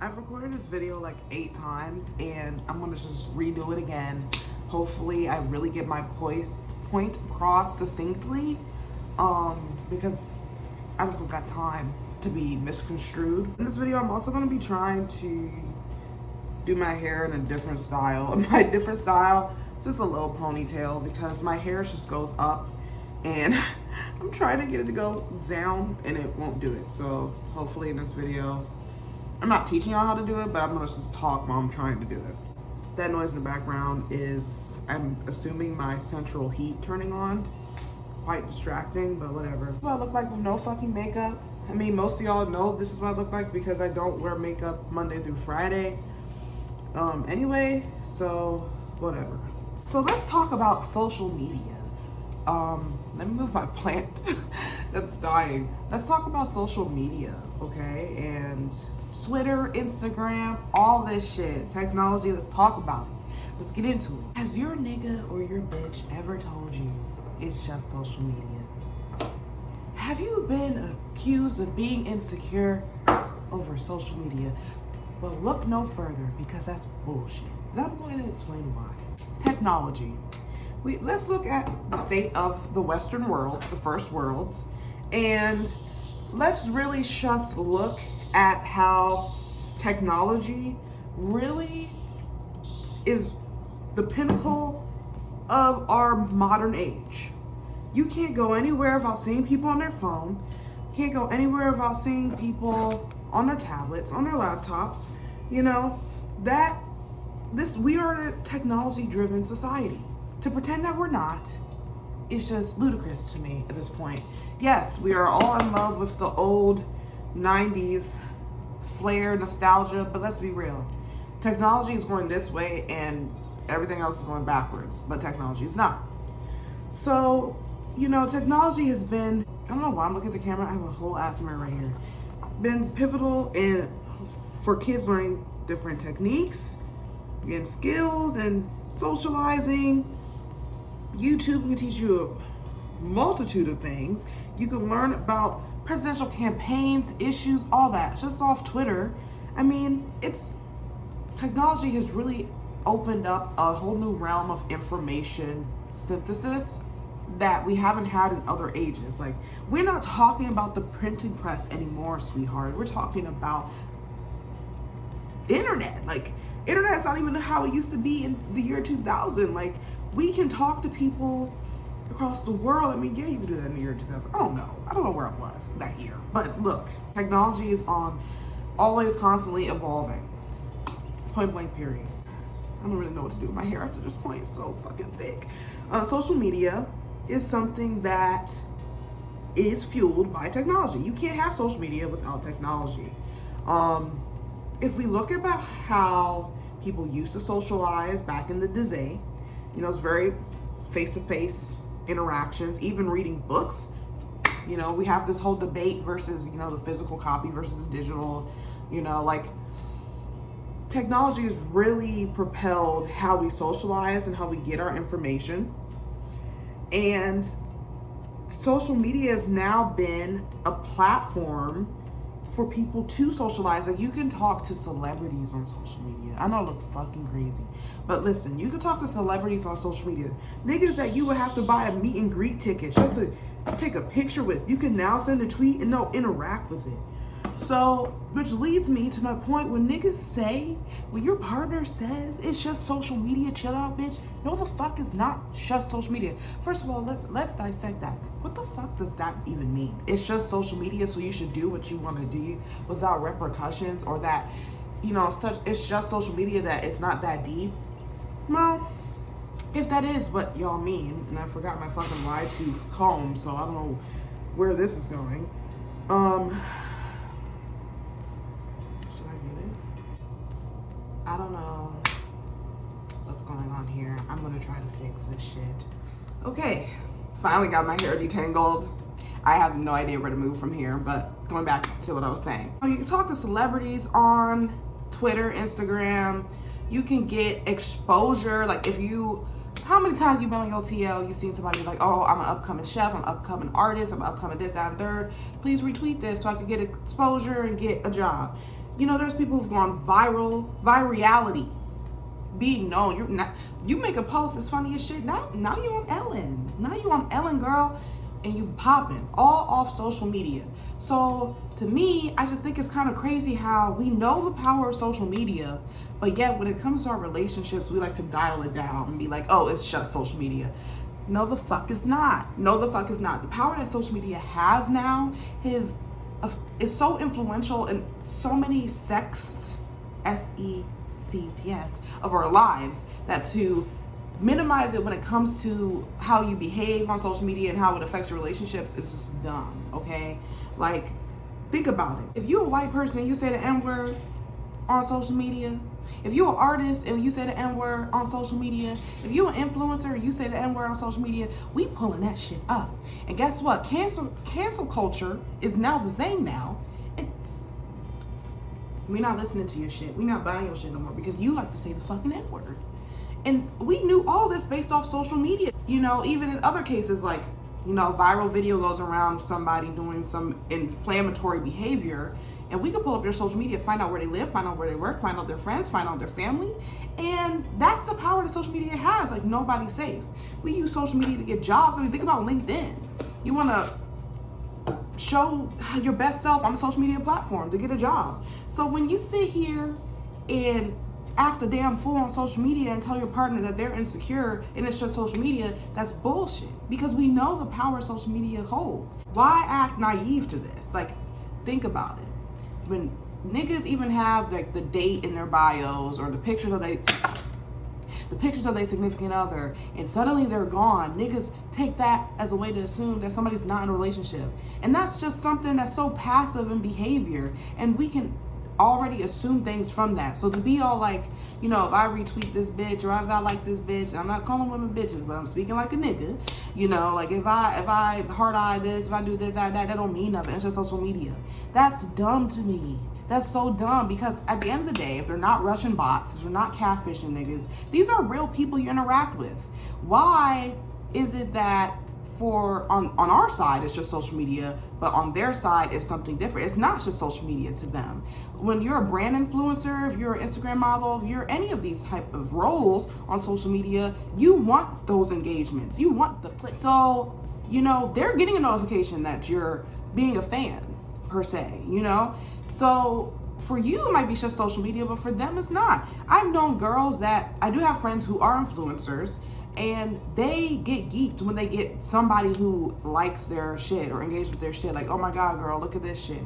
I've recorded this video like 8 times and I'm gonna just redo it again. Hopefully I really get my point across succinctly, because I just don't got time to be misconstrued. In this video, I'm also gonna be trying to do my hair in a different style. My different style is just a little ponytail because my hair just goes up and I'm trying to get it to go down and it won't do it. So hopefully in this video, I'm not teaching y'all how to do it, but I'm gonna just talk while I'm trying to do it. That noise in the background is, I'm assuming, my central heat turning on. Quite distracting, but whatever. This is what I look like with no fucking makeup. I mean, most of y'all know this is what I look like because I don't wear makeup Monday through Friday. Anyway, so whatever. So let's talk about social media. Let me move my plant that's dying. Let's talk about social media, okay? And Twitter, Instagram, all this shit, technology. Let's talk about it. Let's get into it. Has your nigga or your bitch ever told you it's just social media? Have you been accused of being insecure over social media? Well, look no further because that's bullshit. And I'm going to explain why. Technology. Let's look at the state of the Western world, the first worlds, and let's really just look at how technology really is the pinnacle of our modern age. You can't go anywhere without seeing people on their phone. You can't go anywhere without seeing people on their tablets, on their laptops. You know, we are a technology-driven society. To pretend that we're not, it's just ludicrous to me at this point. Yes, we are all in love with the old 90s flair, nostalgia, but let's be real. Technology is going this way and everything else is going backwards, but technology is not. So, you know, technology has been, I don't know why I'm looking at the camera, I have a whole ass mirror right here, been pivotal for kids learning different techniques and skills and socializing. YouTube can teach you a multitude of things. You can learn about presidential campaigns, issues, all that, just off Twitter. I mean, technology has really opened up a whole new realm of information synthesis that we haven't had in other ages. Like, we're not talking about the printing press anymore, sweetheart. We're talking about internet. Like, internet's not even how it used to be in the year 2000. Like, we can talk to people across the world. I mean, yeah, you can do that in the year 2000. I don't know where I was that year. But look, technology is always constantly evolving. Point blank period. I don't really know what to do with my hair after this point. It's so fucking thick. Social media is something that is fueled by technology. You can't have social media without technology. If we look about how people used to socialize back in the day, you know, it's very face-to-face interactions, even reading books. You know, we have this whole debate versus, you know, the physical copy versus the digital, you know, like, technology has really propelled how we socialize and how we get our information. And social media has now been a platform for people to socialize. Like, you can talk to celebrities on social media. I know I look fucking crazy, but listen, you can talk to celebrities on social media. Niggas that you would have to buy a meet and greet ticket just to take a picture with, you can now send a tweet and they'll interact with it. So, which leads me to my point, when niggas say, when your partner says it's just social media, chill out, bitch. No, the fuck is not just social media. First of all, let's dissect that. What the fuck does that even mean? It's just social media, so you should do what you want to do without repercussions, or that, you know, it's just social media, that it's not that deep. Well, if that is what y'all mean, and I forgot my fucking wide tooth comb, so I don't know where this is going. I don't know what's going on here. I'm gonna try to fix this shit. Okay, finally got my hair detangled. I have no idea where to move from here, but going back to what I was saying. You can talk to celebrities on Twitter, Instagram. You can get exposure. Like, how many times you been on your TL, you seen somebody like, oh, I'm an upcoming chef, I'm an upcoming artist, I'm an upcoming this, that, and third. Please retweet this so I can get exposure and get a job. You know, there's people who've gone virality, being known. You're not, you make a post that's funny as shit. Now you on Ellen. Now you on Ellen, girl, and you popping all off social media. So to me, I just think it's kind of crazy how we know the power of social media, but yet when it comes to our relationships, we like to dial it down and be like, oh, it's just social media. No, the fuck it's not. No, the fuck is not. The power that social media has now is so influential in so many sects, SECTS, of our lives, that to minimize it when it comes to how you behave on social media and how it affects your relationships is just dumb, okay? Like, think about it. If you're a white person and you say the N-word on social media, if you're an artist and you say the N-word on social media, if you're an influencer and you say the N-word on social media, we pulling that shit up. And guess what? Cancel culture is now the thing now. And we're not listening to your shit. We're not buying your shit no more because you like to say the fucking N-word. And we knew all this based off social media. You know, even in other cases, like, you know, viral video goes around somebody doing some inflammatory behavior, and we could pull up their social media, find out where they live, find out where they work, find out their friends, find out their family. And that's the power that social media has. Like, nobody's safe. We use social media to get jobs. I mean, think about LinkedIn. You want to show your best self on a social media platform to get a job. So when you sit here and act a damn fool on social media and tell your partner that they're insecure and it's just social media, that's bullshit. Because we know the power social media holds. Why act naive to this? Like, think about it. When niggas even have like the date in their bios or the pictures of their significant other, and suddenly they're gone, niggas take that as a way to assume that somebody's not in a relationship. And that's just something that's so passive in behavior, and we can already assume things from that. So to be all like, you know, if I retweet this bitch or if I like this bitch, I'm not calling women bitches, but I'm speaking like a nigga, you know, like if I hard eye this, if I do this, that don't mean nothing. It's just social media. That's dumb to me. That's so dumb, because at the end of the day, if they're not Russian bots, if they're not catfishing niggas, these are real people you interact with. Why is it that on our side it's just social media, but on their side it's something different? It's not just social media to them. When you're a brand influencer, if you're an Instagram model, if you're any of these type of roles on social media, you want those engagements, you want the click. So, you know, they're getting a notification that you're being a fan per se, you know? So for you, it might be just social media, but for them, it's not. I've known girls that, I do have friends who are influencers, and they get geeked when they get somebody who likes their shit or engaged with their shit. Like, oh my God, girl, look at this shit.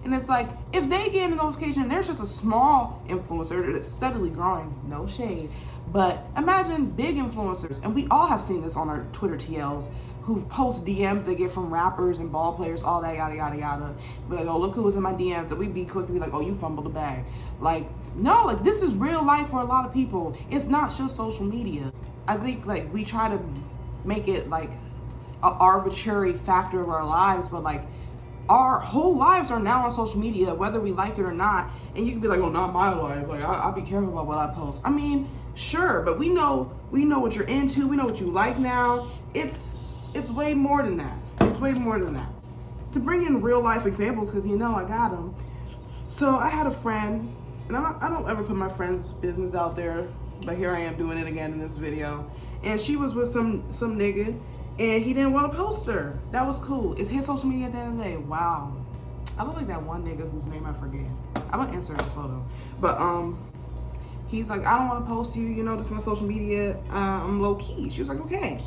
And it's like, if they get a notification, there's just a small influencer that's steadily growing, no shade. But imagine big influencers, and we all have seen this on our Twitter TLs, who post DMs they get from rappers and ball players, all that, yada, yada, yada. Be like, oh, look who was in my DMs, that we be quick to be like, oh, you fumbled the bag. Like, no, like, this is real life for a lot of people. It's not just social media. I think, like, we try to make it, like, an arbitrary factor of our lives, but, like, our whole lives are now on social media, whether we like it or not. And you can be like, oh, not my life. Like, I'll be careful about what I post. I mean, sure, but we know what you're into. We know what you like now. It's way more than that. It's way more than that. To bring in real life examples, because you know I got them. So I had a friend, and I don't ever put my friend's business out there, but here I am doing it again in this video. And she was with some nigga, and he didn't want to post her. That was cool. It's his social media at the end of the day. Wow. I look like that one nigga whose name I forget. I'm gonna insert his photo. But he's like, I don't want to post you. You know, this is my social media. I'm low key. She was like, okay.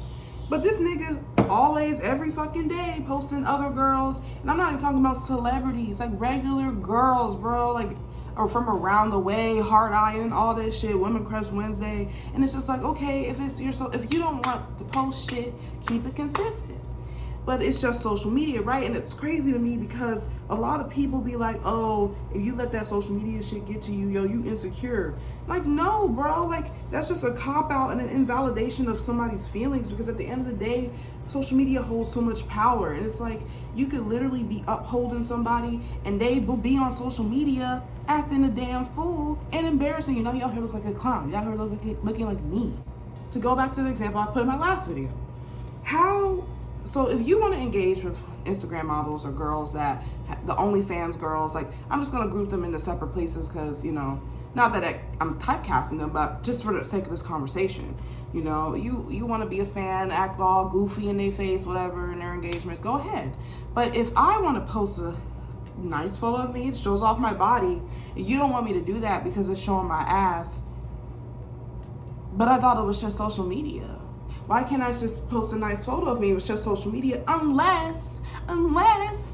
But this nigga always, every fucking day, posting other girls. And I'm not even talking about celebrities, like regular girls, bro. Like, or from around the way, hard eyeing, all that shit, Women Crush Wednesday. And it's just like, okay, if you don't want to post shit, keep it consistent. But it's just social media, right? And it's crazy to me because a lot of people be like, oh, if you let that social media shit get to you, yo, you insecure. Like, no, bro. Like, that's just a cop-out and an invalidation of somebody's feelings, because at the end of the day, social media holds so much power. And it's like, you could literally be upholding somebody and they will be on social media acting a damn fool and embarrassing. You know, y'all here look like a clown. Y'all here looking like me. To go back to the example I put in my last video. How So if you want to engage with Instagram models or girls that the OnlyFans girls, like, I'm just gonna group them into separate places because, you know, not that I'm typecasting them, but just for the sake of this conversation, you know, you want to be a fan, act all goofy in their face, whatever, in their engagements, go ahead. But if I want to post a nice photo of me, it shows off my body, and you don't want me to do that because it's showing my ass, but I thought it was just social media. Why can't I just post a nice photo of me? It was just social media, unless,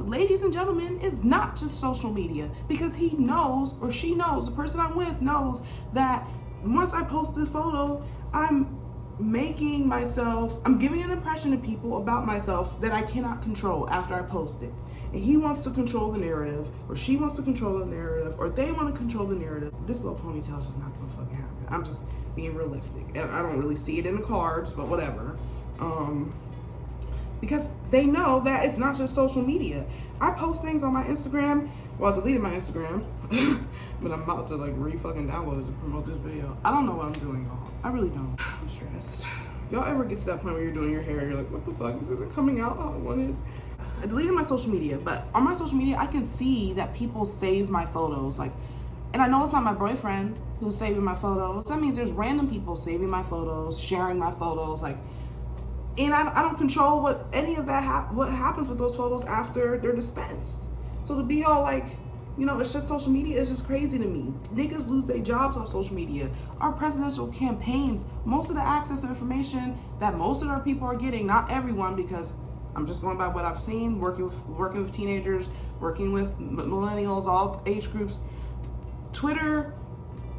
ladies and gentlemen, it's not just social media, because he knows, or she knows, the person I'm with knows that once I post the photo, I'm giving an impression to people about myself that I cannot control after I post it. And he wants to control the narrative, or she wants to control the narrative, or they want to control the narrative. This little ponytail is just not gonna fucking happen. I'm just being realistic. I don't really see it in the cards, but whatever. Because they know that it's not just social media. I post things on my Instagram. Well, I deleted my Instagram, but I'm about to like re-fucking download it to promote this video. I don't know what I'm doing, y'all. I really don't. I'm stressed. Y'all ever get to that point where you're doing your hair, you're like, what the fuck, is it coming out how I wanted? I deleted my social media, but on my social media, I can see that people save my photos. Like, and I know it's not my boyfriend who's saving my photos. That means there's random people saving my photos, sharing my photos, like, and I don't control what any of that what happens with those photos after they're dispensed. So to be all like, you know, it's just social media, it's just crazy to me. Niggas lose their jobs on social media. Our presidential campaigns, most of the access to information that most of our people are getting, not everyone, because I'm just going by what I've seen, working with teenagers, working with millennials, all age groups. Twitter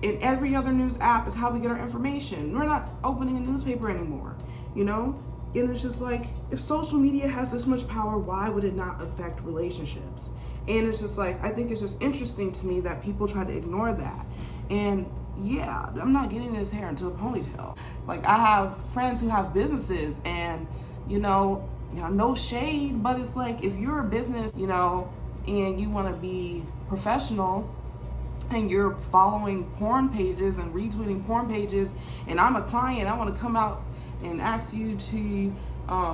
and every other news app is how we get our information. We're not opening a newspaper anymore, you know? And it's just like, if social media has this much power, why would it not affect relationships? And it's just like, I think it's just interesting to me that people try to ignore that. And yeah, I'm not getting this hair into a ponytail. Like, I have friends who have businesses, and you know, no shade, but it's like, if you're a business, you know, and you want to be professional, and you're following porn pages and retweeting porn pages, and I'm a client, I want to come out and ask you to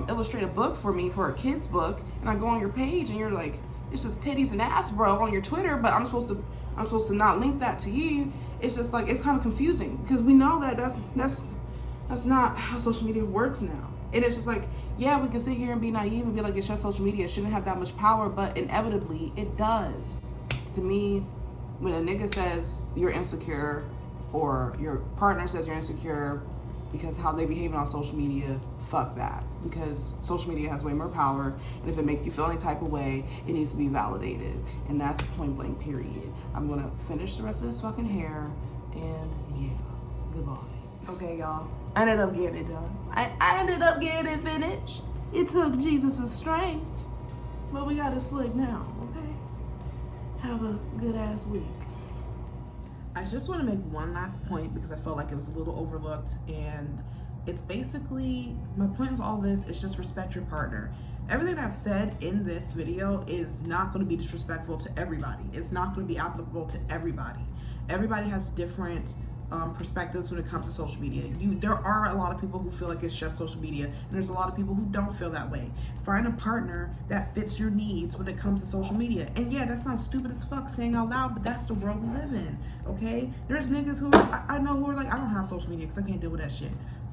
illustrate a book for me, for a kid's book, and I go on your page and you're like, it's just titties and ass, bro, on your Twitter, but I'm supposed to not link that to you. It's just like, it's kind of confusing, because we know that that's not how social media works now. And it's just like, yeah, we can sit here and be naive and be like, it's just social media, it shouldn't have that much power, but inevitably it does. To me, when a nigga says you're insecure, or your partner says you're insecure because how they behaving on social media, fuck that. Because social media has way more power, and if it makes you feel any type of way, it needs to be validated. And that's point blank, period. I'm gonna finish the rest of this fucking hair, and yeah, goodbye. Okay, y'all, I ended up getting it done. I ended up getting it finished. It took Jesus' strength, but we got it slick now, okay? Have a good ass week. I just want to make one last point, because I felt like it was a little overlooked, and it's basically, my point of all this is just respect your partner. Everything I've said in this video is not going to be disrespectful to everybody. It's not going to be applicable to everybody. Everybody has different perspectives when it comes to social media. There are a lot of people who feel like it's just social media, and there's a lot of people who don't feel that way. Find a partner that fits your needs when it comes to social media. And yeah, that sounds stupid as fuck saying out loud, but that's the world we live in, okay? There's niggas who I know who are like, I don't have social media because I can't deal with that shit.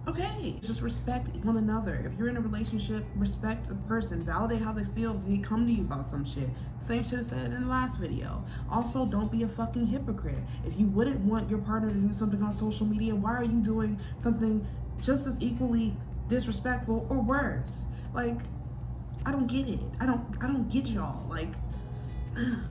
Okay, just respect one another. If you're in a relationship, respect the person, validate how they feel. They come to you about some shit. Same shit I said in the last video. Also, don't be a fucking hypocrite. If you wouldn't want your partner to do something on social media, why are you doing something just as equally disrespectful or worse? Like, I don't get it. I don't get y'all. Like,